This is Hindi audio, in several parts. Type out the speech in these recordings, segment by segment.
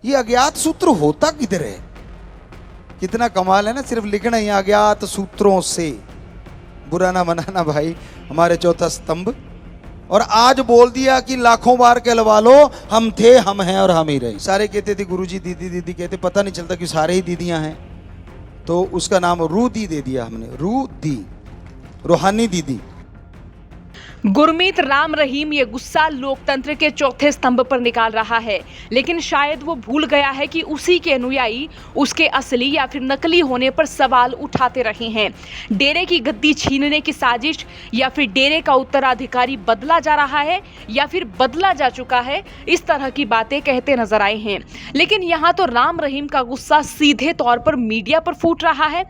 ये अज्ञात सूत्र होता किधर है? कितना कमाल है ना, सिर्फ लिखना ही अज्ञात सूत्रों से। बुरा ना मनाना भाई, हमारे चौथा स्तंभ। और आज बोल दिया कि लाखों बार कहलवा लो, हम थे, हम हैं और हम ही रहे। सारे कहते थे गुरुजी दीदी दीदी कहते, पता नहीं चलता कि सारे ही दीदियां हैं। तो उसका नाम रूदी दे दिया हमने, रूदी, रूहानी दीदी। गुरमीत राम रहीम ये गुस्सा लोकतंत्र के चौथे स्तंभ पर निकाल रहा है, लेकिन शायद वो भूल गया है कि उसी के अनुयायी उसके असली या फिर नकली होने पर सवाल उठाते रहे हैं। डेरे की गद्दी छीनने की साजिश, या फिर डेरे का उत्तराधिकारी बदला जा रहा है या फिर बदला जा चुका है, इस तरह की बातें कहते नजर आए हैं। लेकिन यहाँ तो राम रहीम का गुस्सा सीधे तौर पर मीडिया पर फूट रहा है।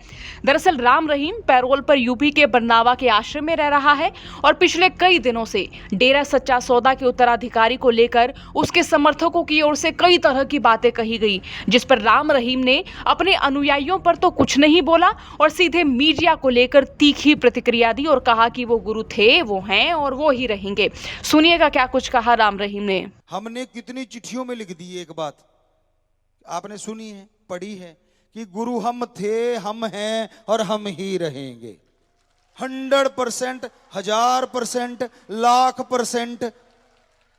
दरअसल राम रहीम पैरोल पर यूपी के बरनावा के आश्रम में रह रहा है और पिछले कई दिनों से डेरा सच्चा सौदा के उत्तराधिकारी को लेकर उसके समर्थकों की ओर से कई तरह की बातें कही गई, जिस पर राम रहीम ने अपने अनुयायियों पर तो कुछ नहीं बोला और सीधे मीडिया को लेकर तीखी प्रतिक्रिया दी और कहा कि वो गुरु थे, वो हैं और वो ही रहेंगे। सुनिएगा क्या कुछ कहा राम रहीम ने। हमने कितनी चिट्ठियों में लिख दी एक बात, आपने सुनी है, पढ़ी है, कि गुरु हम थे, हम हैं और हम ही रहेंगे। 100%, 1000%, लाख %,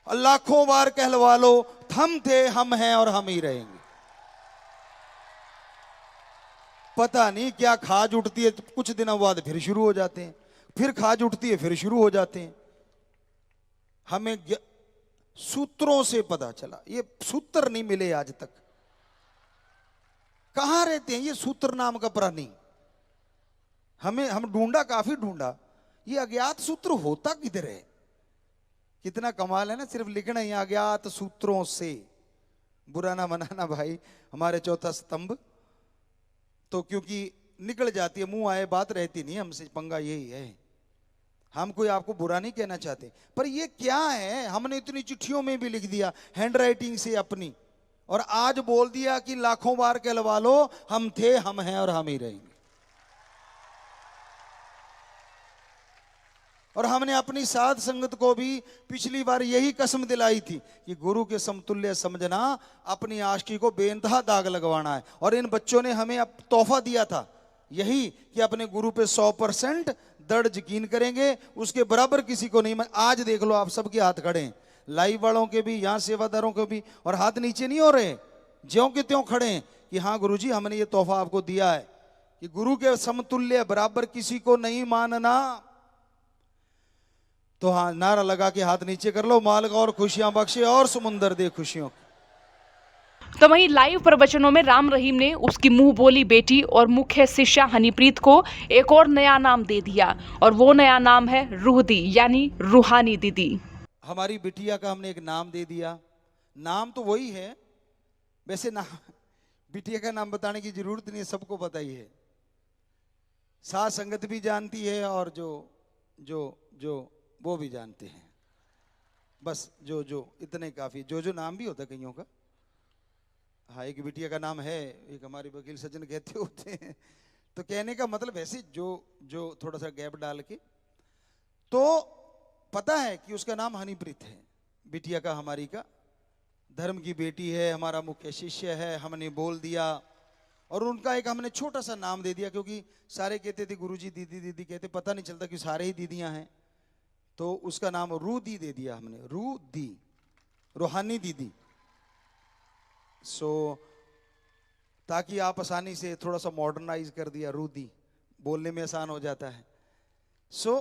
लाखों बार कहलवा लो, हम थे, हम हैं और हम ही रहेंगे। पता नहीं क्या खाज उठती है, कुछ दिनों बाद फिर शुरू हो जाते हैं, फिर खाज उठती है, फिर शुरू हो जाते हैं। हमें सूत्रों से पता चला, ये सूत्र नहीं मिले आज तक। कहां रहते हैं ये सूत्र नाम का प्राणी? हम ढूंढा, काफी ढूंढा, ये अज्ञात सूत्र होता किधर है? कितना कमाल है ना, सिर्फ लिखना ही अज्ञात सूत्रों से। बुरा ना मनाना भाई, हमारे चौथा स्तंभ। तो क्योंकि निकल जाती है, मुंह आए बात रहती नहीं, हमसे पंगा यही है। हम कोई आपको बुरा नहीं कहना चाहते, पर ये क्या है, हमने इतनी चिट्ठियों में भी लिख दिया हैंड राइटिंग से अपनी, और आज बोल दिया कि लाखों बार कहलवा लो, हम थे, हम हैं और हम ही रहेंगे। और हमने अपनी साध संगत को भी पिछली बार यही कसम दिलाई थी कि गुरु के समतुल्य समझना, अपनी आशिकी को बेइंतहा दाग लगवाना है। और इन बच्चों ने हमें अब तोहफा दिया था यही कि अपने गुरु पे 100% दृढ़ यकीन करेंगे, उसके बराबर किसी को नहीं। आज देख लो, आप सबके हाथ खड़े हैं, लाइव वालों के भी, यहाँ सेवादारों के भी, और हाथ नीचे नहीं हो रहे, ज्यों के त्यों खड़े हैं कि हाँ गुरुजी, हमने ये तोहफा आपको दिया है कि गुरु के समतुल्य बराबर किसी को नहीं मानना। तो हाँ, नारा लगा के हाथ नीचे कर लो, मालिक और खुशियां बख्शे और समुंदर दे खुशियों। तो वहीं लाइव प्रवचनों में राम रहीम ने उसकी मुंह बोली बेटी और मुख्य शिष्या हनीप्रीत को एक और नया नाम दे दिया, और वो नया नाम है रूहदी, यानी रूहानी दीदी। हमारी बिटिया का हमने एक नाम दे दिया। नाम तो वही है वैसे, नाम बिटिया का नाम बताने की जरूरत नहीं है, सबको पता ही है, साथ संगत भी जानती है और जो जो जो वो भी जानते हैं। बस जो जो इतने काफी, जो जो नाम भी होता है कईयों का। हाँ, एक बिटिया का नाम है, एक हमारे वकील सज्जन कहते होते हैं। तो कहने का मतलब ऐसे जो जो थोड़ा सा गैप डाल के, तो पता है कि उसका नाम हनीप्रीत है, बिटिया का, हमारी का, धर्म की बेटी है, हमारा मुख्य शिष्य है, हमने बोल दिया। और उनका एक हमने छोटा सा नाम दे दिया, क्योंकि सारे कहते थे गुरुजी दीदी दीदी कहते, पता नहीं चलता कि सारे ही दीदियां हैं। तो उसका नाम रूदी दे दिया हमने, रूदी, रूहानी दीदी। सो ताकि आप आसानी से, थोड़ा सा मॉडर्नाइज कर दिया, रूदी, बोलने में आसान हो जाता है। सो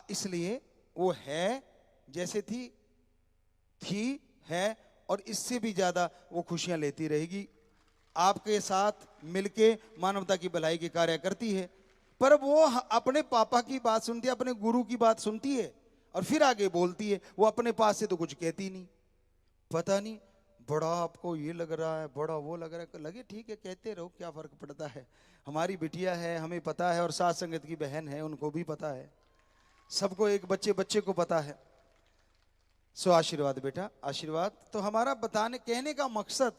इसलिए वो है जैसे थी है, और इससे भी ज्यादा वो खुशियां लेती रहेगी, आपके साथ मिलके मानवता की भलाई के कार्य करती है। पर वो अपने पापा की बात सुनती है, अपने गुरु की बात सुनती है और फिर आगे बोलती है। वो अपने पास से तो कुछ कहती नहीं। पता नहीं, बड़ा आपको ये लग रहा है, बड़ा वो लग रहा है, लगे ठीक है, कहते रहो, क्या फर्क पड़ता है। हमारी बिटिया है, हमें पता है, और साथ संगत की बहन है, उनको भी पता है, सबको, एक बच्चे बच्चे को पता है। सो आशीर्वाद बेटा, आशीर्वाद। तो हमारा बताने कहने का मकसद,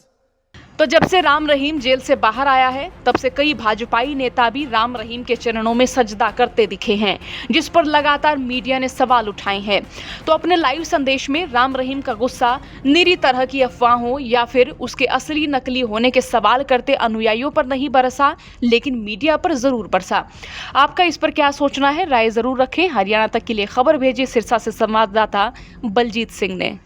तो जब से राम रहीम जेल से बाहर आया है, तब से कई भाजपाई नेता भी राम रहीम के चरणों में सजदा करते दिखे हैं, जिस पर लगातार मीडिया ने सवाल उठाए हैं। तो अपने लाइव संदेश में राम रहीम का गुस्सा निरी तरह की अफवाहों या फिर उसके असली नकली होने के सवाल करते अनुयायियों पर नहीं बरसा, लेकिन मीडिया पर जरूर बरसा। आपका इस पर क्या सोचना है? राय जरूर रखें। हरियाणा तक के लिए खबर भेजी सिरसा से संवाददाता बलजीत सिंह ने।